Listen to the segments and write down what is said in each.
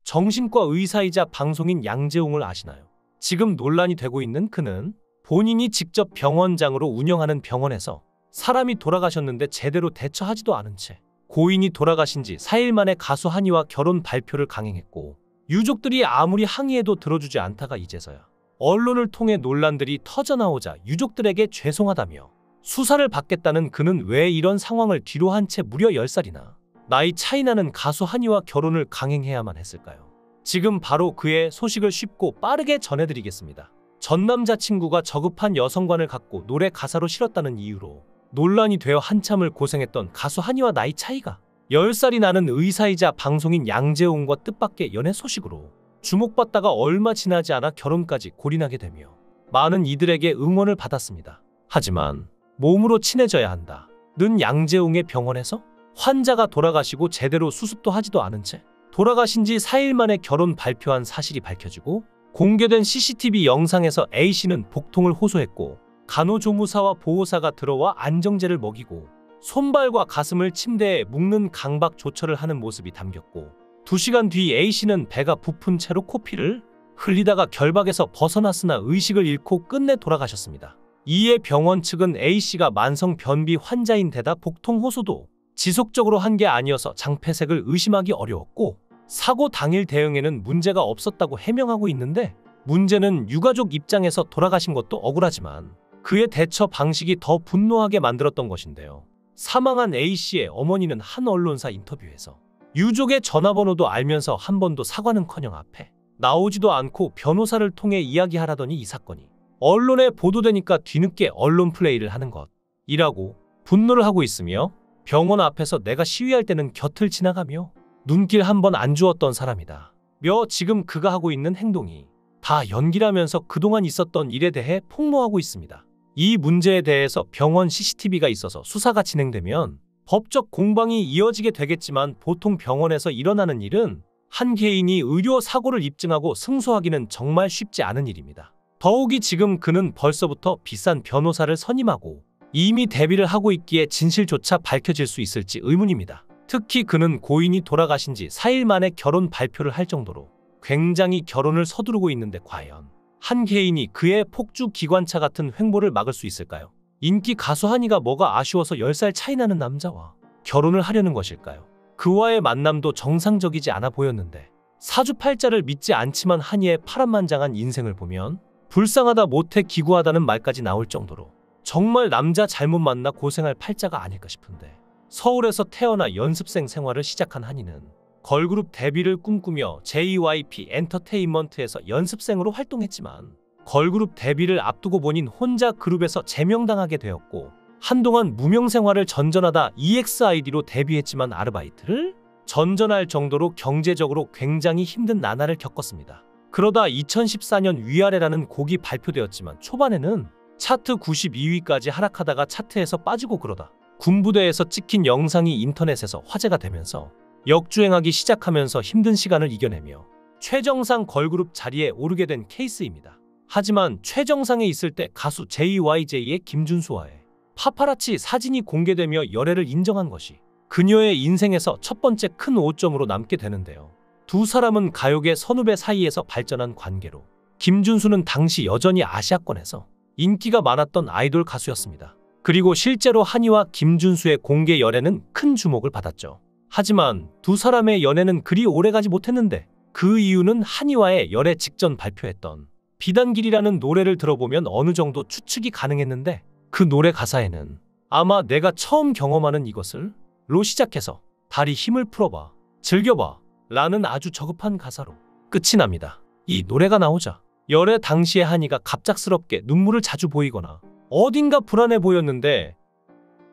정신과 의사이자 방송인 양재웅을 아시나요? 지금 논란이 되고 있는 그는 본인이 직접 병원장으로 운영하는 병원에서 사람이 돌아가셨는데 제대로 대처하지도 않은 채 고인이 돌아가신 지 4일 만에 가수 한이와 결혼 발표를 강행했고, 유족들이 아무리 항의해도 들어주지 않다가 이제서야 언론을 통해 논란들이 터져나오자 유족들에게 죄송하다며 수사를 받겠다는 그는 왜 이런 상황을 뒤로한 채 무려 10살이나 나이 차이나는 가수 한이와 결혼을 강행해야만 했을까요? 지금 바로 그의 소식을 쉽고 빠르게 전해드리겠습니다. 전 남자친구가 저급한 여성관을 갖고 노래 가사로 실었다는 이유로 논란이 되어 한참을 고생했던 가수 한이와 나이 차이가 10살이 나는 의사이자 방송인 양재웅과 뜻밖의 연애 소식으로 주목받다가 얼마 지나지 않아 결혼까지 골인하게 되며 많은 이들에게 응원을 받았습니다. 하지만 몸으로 친해져야 한다는 양재웅의 병원에서 환자가 돌아가시고 제대로 수습도 하지도 않은 채 돌아가신 지 4일 만에 결혼 발표한 사실이 밝혀지고, 공개된 CCTV 영상에서 A씨는 복통을 호소했고 간호조무사와 보호사가 들어와 안정제를 먹이고 손발과 가슴을 침대에 묶는 강박 조처를 하는 모습이 담겼고, 2시간 뒤 A씨는 배가 부푼 채로 코피를 흘리다가 결박에서 벗어났으나 의식을 잃고 끝내 돌아가셨습니다. 이에 병원 측은 A씨가 만성 변비 환자인 데다 복통 호소도 지속적으로 한 게 아니어서 장폐색을 의심하기 어려웠고 사고 당일 대응에는 문제가 없었다고 해명하고 있는데, 문제는 유가족 입장에서 돌아가신 것도 억울하지만 그의 대처 방식이 더 분노하게 만들었던 것인데요. 사망한 A씨의 어머니는 한 언론사 인터뷰에서 유족의 전화번호도 알면서 한 번도 사과는커녕 앞에 나오지도 않고 변호사를 통해 이야기하라더니 이 사건이 언론에 보도되니까 뒤늦게 언론 플레이를 하는 것이라고 분노를 하고 있으며, 병원 앞에서 내가 시위할 때는 곁을 지나가며 눈길 한 번 안 주었던 사람이다 며 지금 그가 하고 있는 행동이 다 연기라면서 그동안 있었던 일에 대해 폭로하고 있습니다. 이 문제에 대해서 병원 CCTV가 있어서 수사가 진행되면 법적 공방이 이어지게 되겠지만, 보통 병원에서 일어나는 일은 한 개인이 의료 사고를 입증하고 승소하기는 정말 쉽지 않은 일입니다. 더욱이 지금 그는 벌써부터 비싼 변호사를 선임하고 이미 대비를 하고 있기에 진실조차 밝혀질 수 있을지 의문입니다. 특히 그는 고인이 돌아가신 지 4일 만에 결혼 발표를 할 정도로 굉장히 결혼을 서두르고 있는데 과연 한 개인이 그의 폭주 기관차 같은 횡보를 막을 수 있을까요? 인기 가수 한이가 뭐가 아쉬워서 10살 차이 나는 남자와 결혼을 하려는 것일까요? 그와의 만남도 정상적이지 않아 보였는데, 사주팔자를 믿지 않지만 한이의 파란만장한 인생을 보면 불쌍하다 못해 기구하다는 말까지 나올 정도로 정말 남자 잘못 만나 고생할 팔자가 아닐까 싶은데, 서울에서 태어나 연습생 생활을 시작한 한이는 걸그룹 데뷔를 꿈꾸며 JYP 엔터테인먼트에서 연습생으로 활동했지만 걸그룹 데뷔를 앞두고 본인 혼자 그룹에서 제명당하게 되었고, 한동안 무명 생활을 전전하다 EXID로 데뷔했지만 아르바이트를 전전할 정도로 경제적으로 굉장히 힘든 나날을 겪었습니다. 그러다 2014년 위아래라는 곡이 발표되었지만 초반에는 차트 92위까지 하락하다가 차트에서 빠지고, 그러다 군부대에서 찍힌 영상이 인터넷에서 화제가 되면서 역주행하기 시작하면서 힘든 시간을 이겨내며 최정상 걸그룹 자리에 오르게 된 케이스입니다. 하지만 최정상에 있을 때 가수 JYJ의 김준수와의 파파라치 사진이 공개되며 열애를 인정한 것이 그녀의 인생에서 첫 번째 큰 오점으로 남게 되는데요. 두 사람은 가요계 선후배 사이에서 발전한 관계로 김준수는 당시 여전히 아시아권에서 인기가 많았던 아이돌 가수였습니다. 그리고 실제로 한이와 김준수의 공개 열애는 큰 주목을 받았죠. 하지만 두 사람의 연애는 그리 오래가지 못했는데, 그 이유는 한이와의 열애 직전 발표했던 비단길이라는 노래를 들어보면 어느 정도 추측이 가능했는데, 그 노래 가사에는 아마 내가 처음 경험하는 이것을 로 시작해서 다리 힘을 풀어봐, 즐겨봐 라는 아주 저급한 가사로 끝이 납니다. 이 노래가 나오자 열애 당시의 한이가 갑작스럽게 눈물을 자주 보이거나 어딘가 불안해 보였는데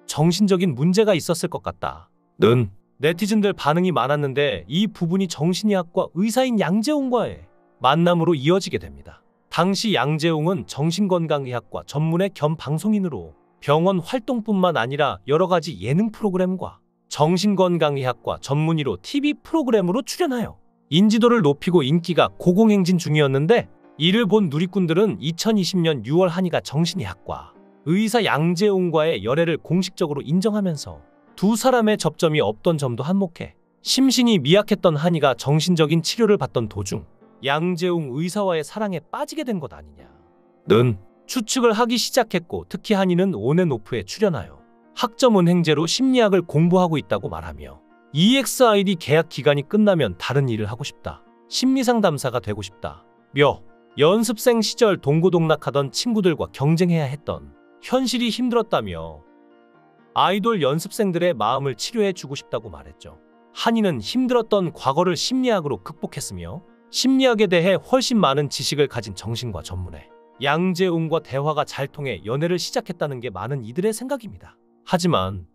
정신적인 문제가 있었을 것 같다는 네티즌들 반응이 많았는데, 이 부분이 정신의학과 의사인 양재웅과의 만남으로 이어지게 됩니다. 당시 양재웅은 정신건강의학과 전문의 겸 방송인으로 병원 활동뿐만 아니라 여러 가지 예능 프로그램과 정신건강의학과 전문의로 TV 프로그램으로 출연하여 인지도를 높이고 인기가 고공행진 중이었는데, 이를 본 누리꾼들은 2020년 6월 한이가 정신의학과 의사 양재웅과의 열애를 공식적으로 인정하면서 두 사람의 접점이 없던 점도 한몫해 심신이 미약했던 한이가 정신적인 치료를 받던 도중 양재웅 의사와의 사랑에 빠지게 된 것 아니냐는 추측을 하기 시작했고, 특히 한이는 온앤오프에 출연하여 학점 은행제로 심리학을 공부하고 있다고 말하며 EXID 계약 기간이 끝나면 다른 일을 하고 싶다, 심리상담사가 되고 싶다 며 연습생 시절 동고동락하던 친구들과 경쟁해야 했던 현실이 힘들었다며 아이돌 연습생들의 마음을 치료해주고 싶다고 말했죠. 한이는 힘들었던 과거를 심리학으로 극복했으며 심리학에 대해 훨씬 많은 지식을 가진 정신과 전문의 양재웅과 대화가 잘 통해 연애를 시작했다는 게 많은 이들의 생각입니다. 하지만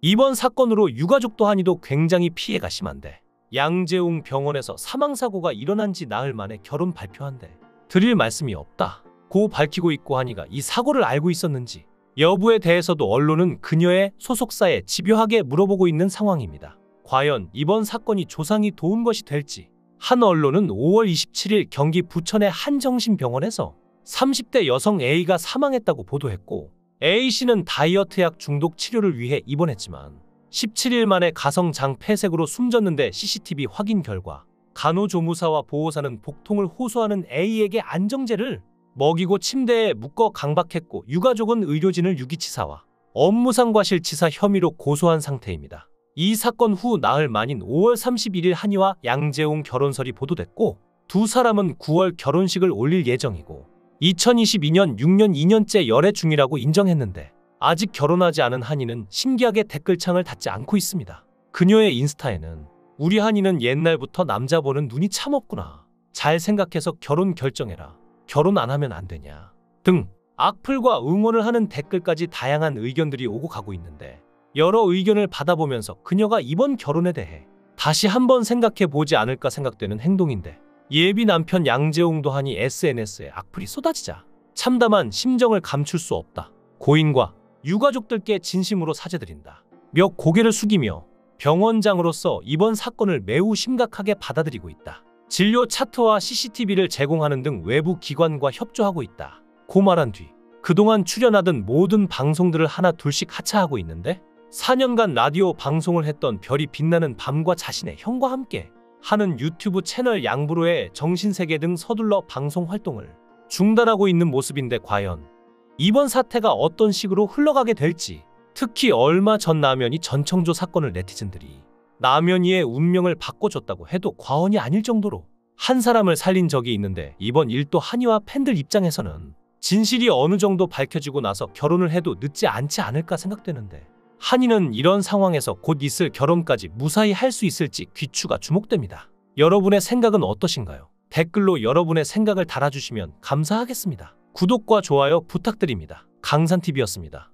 이번 사건으로 유가족도 한이도 굉장히 피해가 심한데, 양재웅 병원에서 사망사고가 일어난 지 나흘 만에 결혼 발표한데 드릴 말씀이 없다고 밝히고 있고, 한이가 이 사고를 알고 있었는지 여부에 대해서도 언론은 그녀의 소속사에 집요하게 물어보고 있는 상황입니다. 과연 이번 사건이 조상이 도운 것이 될지. 한 언론은 5월 27일 경기 부천의 한 정신병원에서 30대 여성 A가 사망했다고 보도했고, A씨는 다이어트약 중독 치료를 위해 입원했지만 17일 만에 가성장 폐색으로 숨졌는데, CCTV 확인 결과 간호조무사와 보호사는 복통을 호소하는 A에게 안정제를 먹이고 침대에 묶어 강박했고, 유가족은 의료진을 유기치사와 업무상과실치사 혐의로 고소한 상태입니다. 이 사건 후 나흘 만인 5월 31일 한이와 양재웅 결혼설이 보도됐고, 두 사람은 9월 결혼식을 올릴 예정이고 2022년 6년 2년째 열애 중이라고 인정했는데, 아직 결혼하지 않은 한이는 신기하게 댓글창을 닫지 않고 있습니다. 그녀의 인스타에는 "우리 한이는 옛날부터 남자 보는 눈이 참 없구나. 잘 생각해서 결혼 결정해라. 결혼 안 하면 안 되냐." 등 악플과 응원을 하는 댓글까지 다양한 의견들이 오고 가고 있는데, 여러 의견을 받아보면서 그녀가 이번 결혼에 대해 다시 한번 생각해 보지 않을까 생각되는 행동인데, 예비 남편 양재웅도 한이 SNS에 악플이 쏟아지자 참담한 심정을 감출 수 없다, 고인과 유가족들께 진심으로 사죄드린다 며 고개를 숙이며 병원장으로서 이번 사건을 매우 심각하게 받아들이고 있다, 진료 차트와 CCTV를 제공하는 등 외부 기관과 협조하고 있다 고 말한 뒤 그동안 출연하던 모든 방송들을 하나 둘씩 하차하고 있는데, 4년간 라디오 방송을 했던 별이 빛나는 밤과 자신의 형과 함께 하는 유튜브 채널 양브로의 정신세계 등 서둘러 방송 활동을 중단하고 있는 모습인데, 과연 이번 사태가 어떤 식으로 흘러가게 될지. 특히 얼마 전 남현이 전청조 사건을 네티즌들이 남현이의 운명을 바꿔줬다고 해도 과언이 아닐 정도로 한 사람을 살린 적이 있는데, 이번 일도 한이와 팬들 입장에서는 진실이 어느 정도 밝혀지고 나서 결혼을 해도 늦지 않지 않을까 생각되는데, 한이는 이런 상황에서 곧 있을 결혼까지 무사히 할 수 있을지 귀추가 주목됩니다. 여러분의 생각은 어떠신가요? 댓글로 여러분의 생각을 달아주시면 감사하겠습니다. 구독과 좋아요 부탁드립니다. 강산TV였습니다.